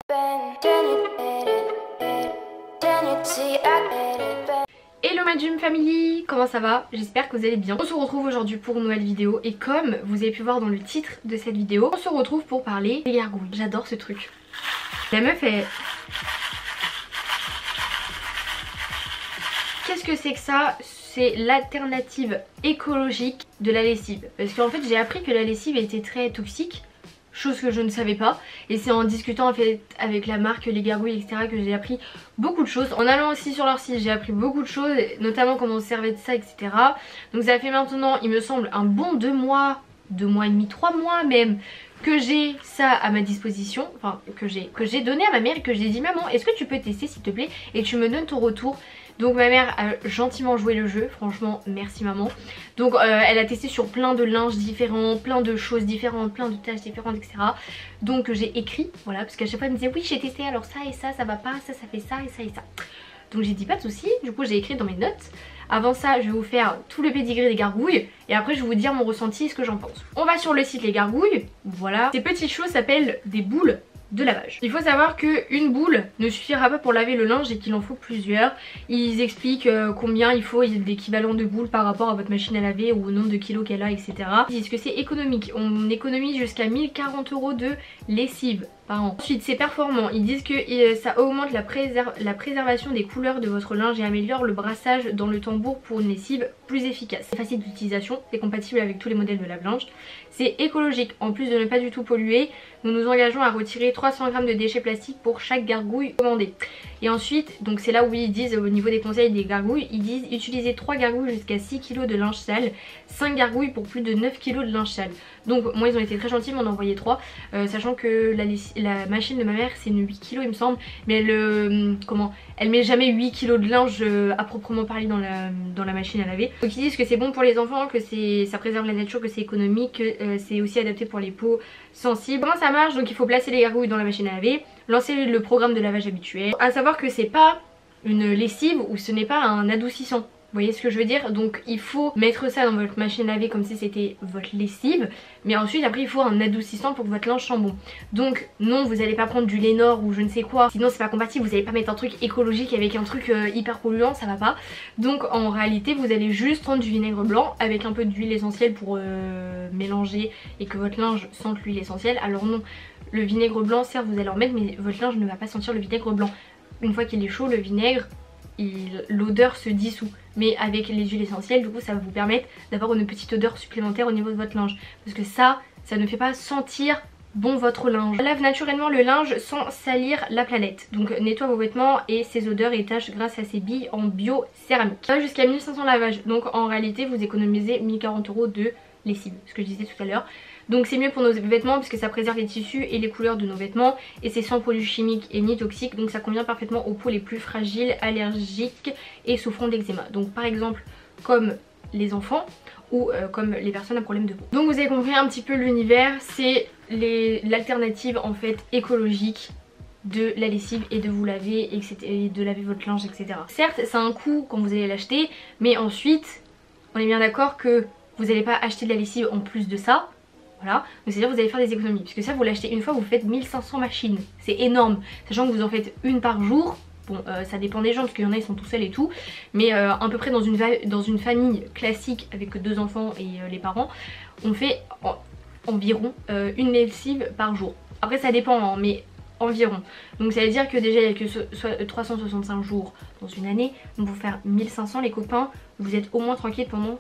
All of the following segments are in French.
Hello ma Dream Family, comment ça va? J'espère que vous allez bien. On se retrouve aujourd'hui pour une nouvelle vidéo et comme vous avez pu voir dans le titre de cette vidéo, on se retrouve pour parler des gargouilles. J'adore ce truc. La meuf est... Qu'est-ce que c'est que ça? C'est l'alternative écologique de la lessive. Parce qu'en fait j'ai appris que la lessive était très toxique. Chose que je ne savais pas, et c'est en discutant en fait avec la marque Les Gargouilles etc que j'ai appris beaucoup de choses. En allant aussi sur leur site j'ai appris beaucoup de choses, notamment comment on se servait de ça etc. Donc ça fait maintenant il me semble un bon 2 mois et demi, 3 mois même que j'ai ça à ma disposition, enfin que j'ai donné à ma mère et que j'ai dit maman est-ce que tu peux tester s'il te plaît et tu me donnes ton retour. Donc ma mère a gentiment joué le jeu, franchement merci maman. Donc elle a testé sur plein de linges différents, plein de choses différentes, plein de tâches différentes etc. Donc j'ai écrit, voilà, parce qu'à chaque fois elle me disait oui j'ai testé alors ça et ça va pas, ça fait ça et ça et ça. Donc j'ai dit pas de soucis, du coup j'ai écrit dans mes notes. Avant ça je vais vous faire tout le pédigré des gargouilles et après je vais vous dire mon ressenti et ce que j'en pense. On va sur le site Les Gargouilles, voilà. Ces petites choses s'appellent des boules de lavage. Il faut savoir qu'une boule ne suffira pas pour laver le linge et qu'il en faut plusieurs. Ils expliquent combien il faut d'équivalent de boules par rapport à votre machine à laver ou au nombre de kilos qu'elle a etc. Ils disent que c'est économique, on économise jusqu'à 1040 € de lessive par an. Ensuite c'est performant, ils disent que ça augmente la préservation des couleurs de votre linge et améliore le brassage dans le tambour pour une lessive plus efficace. C'est facile d'utilisation, c'est compatible avec tous les modèles de lave-linge. C'est écologique, en plus de ne pas du tout polluer, nous nous engageons à retirer 300 g de déchets plastiques pour chaque gargouille commandée. Et ensuite, donc c'est là où ils disent au niveau des conseils des gargouilles, ils disent utiliser 3 gargouilles jusqu'à 6 kg de linge sale, 5 gargouilles pour plus de 9 kg de linge sale. Donc moi ils ont été très gentils, ils m'en ont envoyé 3, sachant que la machine de ma mère c'est une 8 kg il me semble, mais elle met jamais 8 kg de linge à proprement parler dans la machine à laver. Donc ils disent que c'est bon pour les enfants, que ça préserve la nature, que c'est économique, que c'est aussi adapté pour les peaux sensibles. Comment ça marche? Donc il faut placer les gargouilles dans la machine à laver, lancer le programme de lavage habituel. À savoir que c'est pas une lessive ou ce n'est pas un adoucissant. Vous voyez ce que je veux dire? Donc il faut mettre ça dans votre machine à laver comme si c'était votre lessive. Mais ensuite après il faut un adoucissant pour que votre linge sente bon. Donc non vous n'allez pas prendre du Lénor ou je ne sais quoi. Sinon c'est pas compatible, vous n'allez pas mettre un truc écologique avec un truc hyper polluant, ça va pas. Donc en réalité vous allez juste prendre du vinaigre blanc avec un peu d'huile essentielle pour mélanger et que votre linge sente l'huile essentielle. Alors non, le vinaigre blanc certes vous allez en mettre mais votre linge ne va pas sentir le vinaigre blanc. Une fois qu'il est chaud le vinaigre, l'odeur se dissout, mais avec les huiles essentielles du coup ça va vous permettre d'avoir une petite odeur supplémentaire au niveau de votre linge parce que ça ne fait pas sentir bon votre linge. Lave naturellement le linge sans salir la planète, donc nettoie vos vêtements et ses odeurs et tâches grâce à ses billes en bio-céramique. Ça va jusqu'à 1500 lavages, donc en réalité vous économisez 1040 € de lessive, ce que je disais tout à l'heure. Donc c'est mieux pour nos vêtements puisque ça préserve les tissus et les couleurs de nos vêtements et c'est sans produits chimiques et ni toxiques, donc ça convient parfaitement aux peaux les plus fragiles, allergiques et souffrant d'eczéma. Donc par exemple comme les enfants ou comme les personnes à problème de peau. Donc vous avez compris un petit peu l'univers, c'est l'alternative en fait écologique de la lessive et de vous laver et de laver votre linge etc. Certes c'est un coût quand vous allez l'acheter, mais ensuite on est bien d'accord que vous n'allez pas acheter de la lessive en plus de ça. Voilà, donc c'est-à-dire vous allez faire des économies, puisque ça vous l'achetez une fois, vous faites 1500 machines, c'est énorme, sachant que vous en faites une par jour. Bon ça dépend des gens parce qu'il y en a ils sont tout seuls et tout, mais à peu près dans une famille classique avec 2 enfants et les parents, on fait environ une lessive par jour. Après ça dépend hein, mais environ. Donc ça veut dire que déjà il n'y a que 365 jours dans une année, donc vous faire 1500 les copains, vous êtes au moins tranquille pendant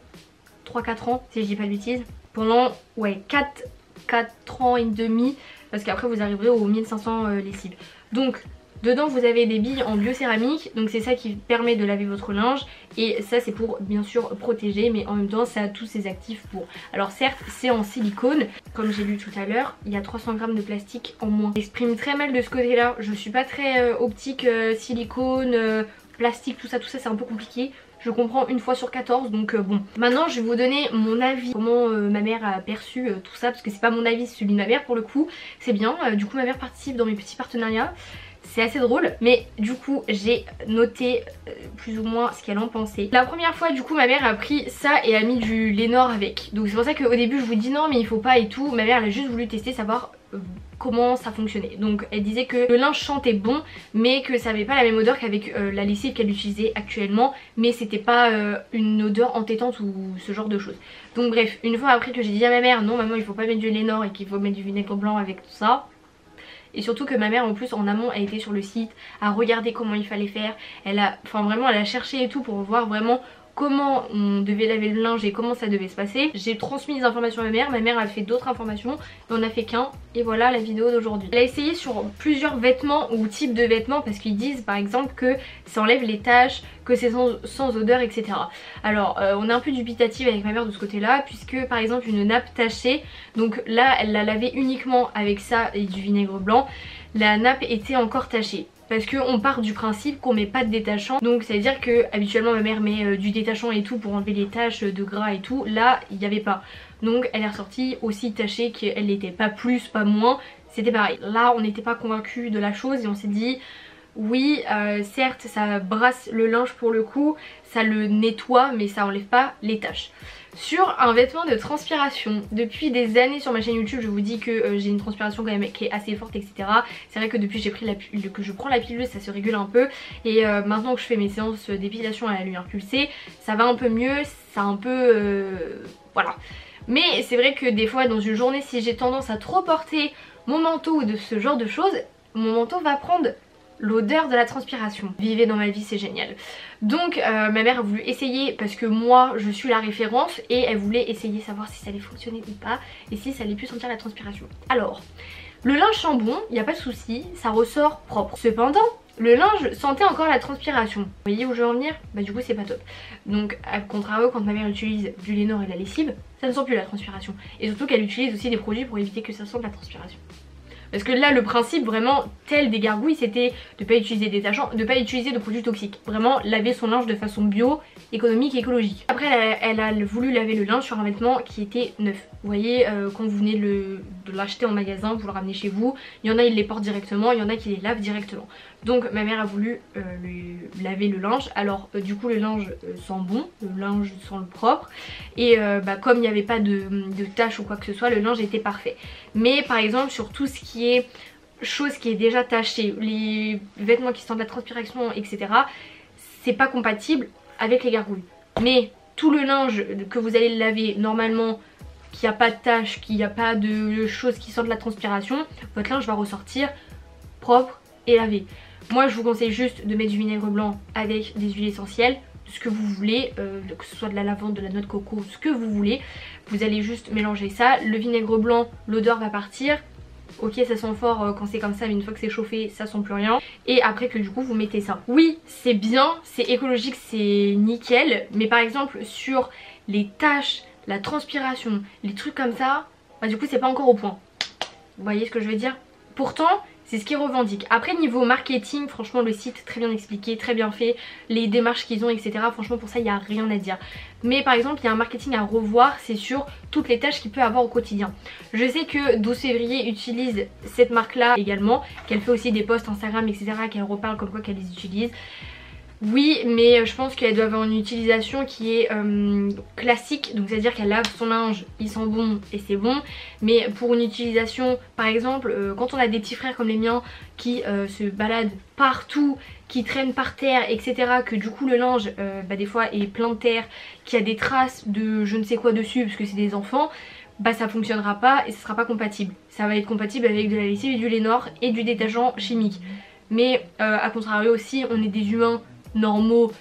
3-4 ans si je dis pas de bêtises. Pendant ouais 4 ans et demi, parce qu'après vous arriverez aux 1500 lessives. Donc dedans vous avez des billes en biocéramique, donc c'est ça qui permet de laver votre linge et ça c'est pour bien sûr protéger, mais en même temps ça a tous ses actifs pour. Alors certes c'est en silicone, comme j'ai lu tout à l'heure, il y a 300 g de plastique en moins. J'exprime très mal de ce côté là, je suis pas très optique silicone, plastique, tout ça c'est un peu compliqué. Je comprends une fois sur 14 donc bon. Maintenant je vais vous donner mon avis, comment ma mère a perçu tout ça, parce que c'est pas mon avis, c'est celui de ma mère pour le coup. C'est bien, du coup ma mère participe dans mes petits partenariats. C'est assez drôle, mais du coup j'ai noté plus ou moins ce qu'elle en pensait. La première fois du coup ma mère a pris ça et a mis du Lénor avec. Donc c'est pour ça qu'au début je vous dis non mais il faut pas et tout. Ma mère elle a juste voulu tester, savoir comment ça fonctionnait. Donc elle disait que le linge sentait bon mais que ça avait pas la même odeur qu'avec la lessive qu'elle utilisait actuellement, mais c'était pas une odeur entêtante ou ce genre de choses. Donc bref, une fois après que j'ai dit à ma mère non maman il faut pas mettre du Lénor et qu'il faut mettre du vinaigre blanc avec tout ça. Et surtout que ma mère en plus en amont a été sur le site, a regardé comment il fallait faire, elle a, enfin vraiment elle a cherché et tout pour voir vraiment comment on devait laver le linge et comment ça devait se passer. J'ai transmis les informations à ma mère a fait d'autres informations et on a fait qu'un, et voilà la vidéo d'aujourd'hui. Elle a essayé sur plusieurs vêtements ou types de vêtements parce qu'ils disent par exemple que ça enlève les taches, que c'est sans odeur, etc. Alors on est un peu dubitative avec ma mère de ce côté là, puisque par exemple une nappe tachée, donc là elle l'a lavée uniquement avec ça et du vinaigre blanc, la nappe était encore tachée. Parce qu'on part du principe qu'on met pas de détachant. Donc ça veut dire que habituellement ma mère met du détachant et tout pour enlever les taches de gras et tout. Là il n'y avait pas. Donc elle est ressortie aussi tachée, qu'elle n'était pas plus pas moins. C'était pareil. Là on n'était pas convaincus de la chose et on s'est dit oui certes ça brasse le linge pour le coup, ça le nettoie mais ça enlève pas les taches. Sur un vêtement de transpiration, depuis des années sur ma chaîne YouTube je vous dis que j'ai une transpiration quand même qui est assez forte, etc. C'est vrai que depuis que je prends la pilule ça se régule un peu, et maintenant que je fais mes séances d'épilation à la lumière pulsée ça va un peu mieux, ça un peu voilà. Mais c'est vrai que des fois dans une journée si j'ai tendance à trop porter mon manteau ou de ce genre de choses, mon manteau va prendre l'odeur de la transpiration. Vivez dans ma vie, c'est génial. Donc ma mère a voulu essayer parce que moi je suis la référence et elle voulait essayer savoir si ça allait fonctionner ou pas et si ça allait plus sentir la transpiration. Alors le linge sent bon, il n'y a pas de souci, ça ressort propre. Cependant le linge sentait encore la transpiration. Vous voyez où je veux en venir? Bah du coup c'est pas top. Donc à contrario quand ma mère utilise du Lénor et de la lessive, ça ne sent plus la transpiration. Et surtout qu'elle utilise aussi des produits pour éviter que ça sente la transpiration. Parce que là le principe vraiment tel des gargouilles c'était de ne pas utiliser des détachants, de ne pas utiliser de produits toxiques. Vraiment laver son linge de façon bio, économique et écologique. Après elle a voulu laver le linge sur un vêtement qui était neuf. Vous voyez quand vous venez de l'acheter en magasin, vous le ramenez chez vous, il y en a ils les portent directement, il y en a qui les lavent directement. Donc ma mère a voulu laver le linge. Alors du coup le linge sent bon, le linge sent le propre. Et comme il n'y avait pas de taches ou quoi que ce soit, le linge était parfait. Mais par exemple sur tout ce qui est chose qui est déjà tachée, les vêtements qui sentent la transpiration, etc. c'est pas compatible avec les gargouilles. Mais tout le linge que vous allez laver normalement, qu'il n'y a pas de taches, qu'il n'y a pas de choses qui sentent la transpiration, votre linge va ressortir propre et lavé. Moi je vous conseille juste de mettre du vinaigre blanc avec des huiles essentielles, ce que vous voulez, que ce soit de la lavande, de la noix de coco, ce que vous voulez. Vous allez juste mélanger ça, le vinaigre blanc, l'odeur va partir. Ok ça sent fort quand c'est comme ça mais une fois que c'est chauffé ça sent plus rien. Et après que du coup vous mettez ça. Oui c'est bien, c'est écologique, c'est nickel. Mais par exemple sur les taches, la transpiration, les trucs comme ça, bah du coup c'est pas encore au point. Vous voyez ce que je veux dire? Pourtant c'est ce qu'ils revendiquent. Après niveau marketing, franchement le site très bien expliqué, très bien fait, les démarches qu'ils ont, etc. Franchement pour ça il n'y a rien à dire. Mais par exemple il y a un marketing à revoir, c'est sur toutes les tâches qu'il peut avoir au quotidien. Je sais que 12 février utilise cette marque là également, qu'elle fait aussi des posts Instagram, etc. qu'elle reparle comme quoi qu'elle les utilise. Oui mais je pense qu'elle doit avoir une utilisation qui est classique, donc c'est à dire qu'elle lave son linge, il sent bon et c'est bon. Mais pour une utilisation par exemple quand on a des petits frères comme les miens qui se baladent partout, qui traînent par terre, etc., que du coup le linge des fois est plein de terre, qu'il y a des traces de je ne sais quoi dessus parce que c'est des enfants, bah ça fonctionnera pas et ça sera pas compatible. Ça va être compatible avec de la lessive et du Lénor et du détachant chimique. Mais à contrario aussi on est des humains normaux,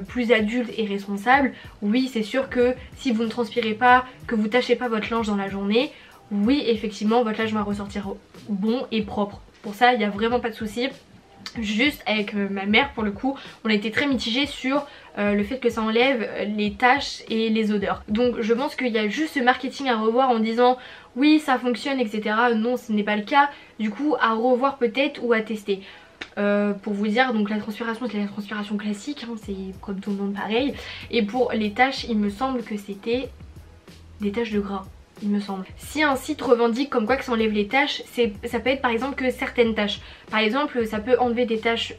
plus adultes et responsables. Oui c'est sûr que si vous ne transpirez pas, que vous tâchez pas votre linge dans la journée, oui effectivement votre linge va ressortir bon et propre. Pour ça il n'y a vraiment pas de souci. Juste avec ma mère pour le coup on a été très mitigés sur le fait que ça enlève les taches et les odeurs. Donc je pense qu'il y a juste ce marketing à revoir en disant oui ça fonctionne etc. Non ce n'est pas le cas. Du coup à revoir peut-être ou à tester. Pour vous dire donc la transpiration c'est la transpiration classique hein, c'est comme tout le monde pareil. Et pour les taches il me semble que c'était des taches de gras il me semble. Si un site revendique comme quoi que ça enlève les taches, ça peut être par exemple que certaines taches. Par exemple ça peut enlever des taches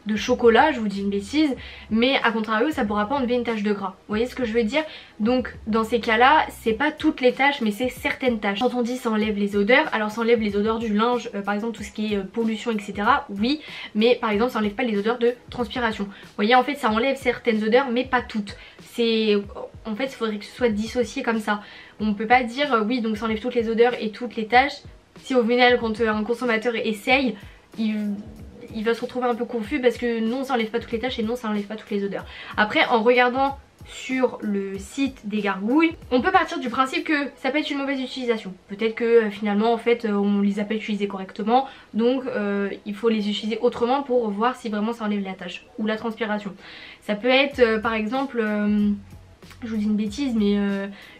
de chocolat, je vous dis une bêtise, mais à contrario ça pourra pas enlever une tache de gras. Vous voyez ce que je veux dire? Donc dans ces cas là c'est pas toutes les taches mais c'est certaines taches. Quand on dit ça enlève les odeurs, alors ça enlève les odeurs du linge, par exemple tout ce qui est pollution etc, oui, mais par exemple ça enlève pas les odeurs de transpiration. Vous voyez, en fait ça enlève certaines odeurs mais pas toutes. C'est en fait il faudrait que ce soit dissocié comme ça. On peut pas dire oui donc ça enlève toutes les odeurs et toutes les taches, si au final quand un consommateur essaye il va se retrouver un peu confus parce que non ça enlève pas toutes les taches et non ça enlève pas toutes les odeurs. Après en regardant sur le site des gargouilles, on peut partir du principe que ça peut être une mauvaise utilisation. Peut-être que finalement en fait on les a pas utilisés correctement, donc il faut les utiliser autrement pour voir si vraiment ça enlève la tache ou la transpiration. Ça peut être par exemple, je vous dis une bêtise mais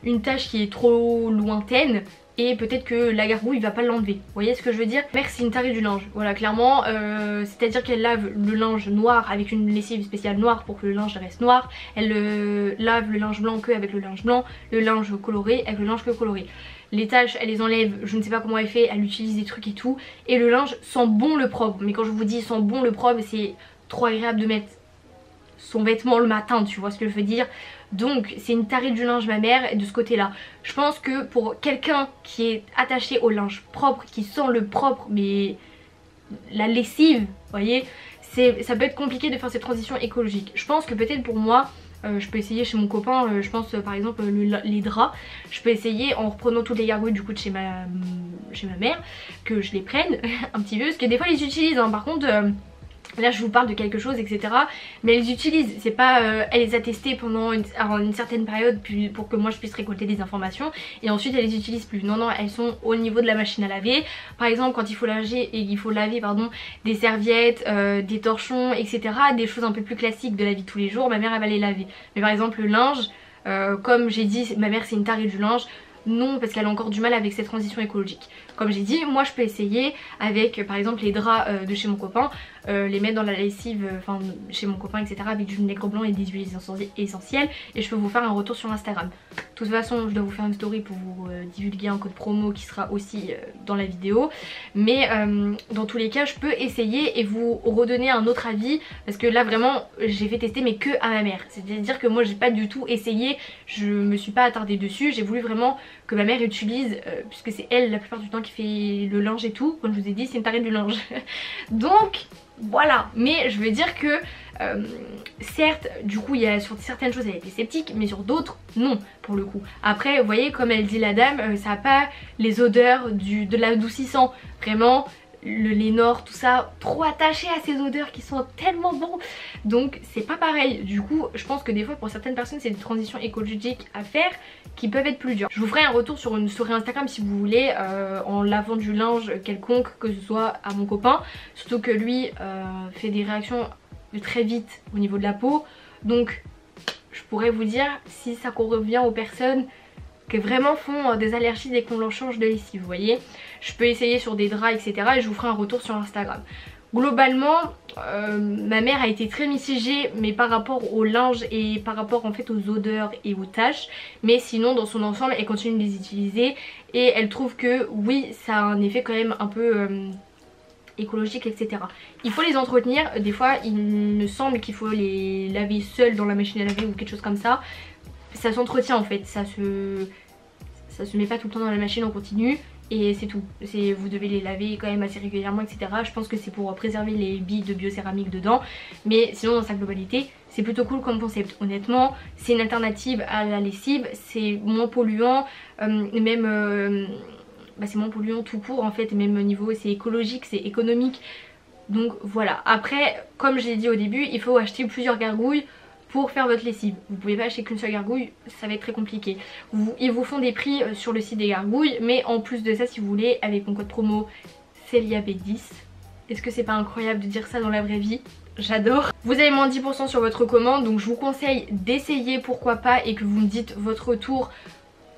une tache qui est trop lointaine et peut-être que la gargouille va pas l'enlever. Vous voyez ce que je veux dire? Mère c'est une tarée du linge, voilà clairement, c'est à dire qu'elle lave le linge noir avec une lessive spéciale noire pour que le linge reste noir, elle lave le linge blanc que avec le linge blanc, le linge coloré avec le linge que coloré. Les taches elle les enlève, je ne sais pas comment elle fait, elle utilise des trucs et tout, et le linge sent bon le propre. Mais quand je vous dis sent bon le propre, c'est trop agréable de mettre son vêtement le matin, tu vois ce que je veux dire. Donc c'est une tarée du linge ma mère de ce côté là. Je pense que pour quelqu'un qui est attaché au linge propre, qui sent le propre mais la lessive, vous voyez, ça peut être compliqué de faire cette transition écologique. Je pense que peut-être pour moi, je peux essayer chez mon copain, je pense par exemple les draps, je peux essayer en reprenant toutes les gargouilles du coup de chez ma mère, que je les prenne un petit peu, parce que des fois ils les utilisent hein. Par contre là je vous parle de quelque chose etc, mais elles les utilisent, c'est pas elle les a testées pendant une certaine période puis pour que moi je puisse récolter des informations et ensuite elle les utilise plus. Non non, elles sont au niveau de la machine à laver. Par exemple quand il faut laver pardon, des serviettes, des torchons etc, des choses un peu plus classiques de la vie de tous les jours, ma mère elle va les laver. Mais par exemple le linge, comme j'ai dit ma mère c'est une tarée du linge, non parce qu'elle a encore du mal avec cette transition écologique. Comme j'ai dit, moi je peux essayer avec par exemple les draps de chez mon copain, les mettre dans la lessive, enfin chez mon copain etc, avec du vinaigre blanc et des huiles essentielles, et je peux vous faire un retour sur Instagram. De toute façon je dois vous faire une story pour vous divulguer un code promo qui sera aussi dans la vidéo, mais dans tous les cas je peux essayer et vous redonner un autre avis, parce que là vraiment j'ai fait tester mais que à ma mère, c'est à dire que moi j'ai pas du tout essayé, je me suis pas attardée dessus, j'ai voulu vraiment que ma mère utilise, puisque c'est elle la plupart du temps qui fait le linge et tout, comme je vous ai dit c'est une tarée du linge donc voilà. Mais je veux dire que certes du coup il y a sur certaines choses elle était sceptique, mais sur d'autres non pour le coup. Après vous voyez comme elle dit la dame, ça n'a pas les odeurs de l'adoucissant, vraiment le Lénore tout ça, trop attaché à ces odeurs qui sont tellement bons, donc c'est pas pareil. Du coup je pense que des fois pour certaines personnes c'est des transitions écologiques à faire qui peuvent être plus dures. Je vous ferai un retour sur une story Instagram si vous voulez, en lavant du linge quelconque, que ce soit à mon copain, surtout que lui fait des réactions très vite au niveau de la peau, donc je pourrais vous dire si ça convient aux personnes qui vraiment font des allergies dès qu'on leur change de lessive, vous voyez. Je peux essayer sur des draps etc et je vous ferai un retour sur Instagram. Globalement ma mère a été très mitigée, mais par rapport au linge et par rapport en fait aux odeurs et aux taches, mais sinon dans son ensemble elle continue de les utiliser et elle trouve que oui ça a un effet quand même un peu écologique etc. Il faut les entretenir, des fois il me semble qu'il faut les laver seuls dans la machine à laver ou quelque chose comme ça. Ça s'entretient en fait, ça se met pas tout le temps dans la machine en continu et c'est tout. Vous devez les laver quand même assez régulièrement etc. Je pense que c'est pour préserver les billes de biocéramique dedans, mais sinon dans sa globalité c'est plutôt cool comme concept. Honnêtement c'est une alternative à la lessive, c'est moins polluant, même c'est moins polluant tout court en fait, même au niveau c'est écologique, c'est économique, donc voilà. Après comme j'ai dit au début, il faut acheter plusieurs gargouilles pour faire votre lessive. Vous pouvez pas acheter qu'une seule gargouille, ça va être très compliqué. Ils vous font des prix sur le site des gargouilles, mais en plus de ça si vous voulez, avec mon code promo CELIAB10, est-ce que c'est pas incroyable de dire ça dans la vraie vie? J'adore. Vous avez moins 10% sur votre commande, donc je vous conseille d'essayer pourquoi pas et que vous me dites votre retour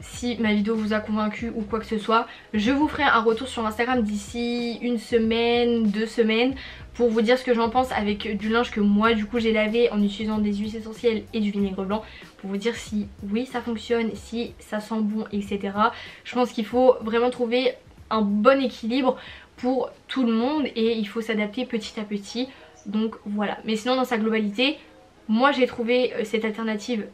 si ma vidéo vous a convaincu ou quoi que ce soit. Je vous ferai un retour sur Instagram d'ici une semaine, 2 semaines, pour vous dire ce que j'en pense avec du linge que moi du coup j'ai lavé en utilisant des huiles essentielles et du vinaigre blanc, pour vous dire si oui ça fonctionne, si ça sent bon etc. Je pense qu'il faut vraiment trouver un bon équilibre pour tout le monde et il faut s'adapter petit à petit. Donc voilà, mais sinon dans sa globalité, moi j'ai trouvé cette alternative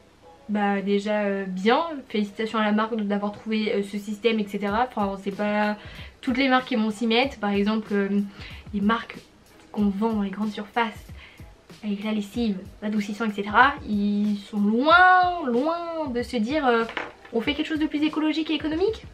déjà bien. Félicitations à la marque d'avoir trouvé ce système, etc. Enfin c'est pas toutes les marques qui vont s'y mettre. Par exemple les marques qu'on vend dans les grandes surfaces avec la lessive, l'adoucissant, etc. Ils sont loin de se dire on fait quelque chose de plus écologique et économique.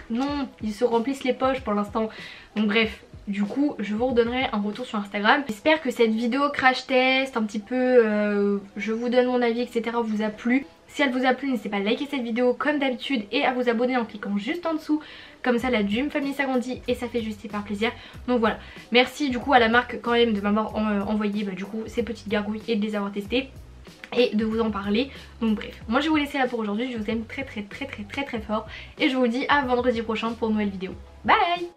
Non, ils se remplissent les poches pour l'instant. Donc bref, du coup je vous redonnerai un retour sur Instagram. J'espère que cette vidéo crash test, un petit peu je vous donne mon avis, etc. vous a plu. Si elle vous a plu, n'hésitez pas à liker cette vidéo comme d'habitude et à vous abonner en cliquant juste en dessous. Comme ça la Dream Family s'agrandit et ça fait juste hyper plaisir. Donc voilà, merci du coup à la marque quand même de m'avoir envoyé du coup ces petites gargouilles et de les avoir testées et de vous en parler. Donc bref, moi je vais vous laisser là pour aujourd'hui. Je vous aime très fort et je vous dis à vendredi prochain pour une nouvelle vidéo. Bye.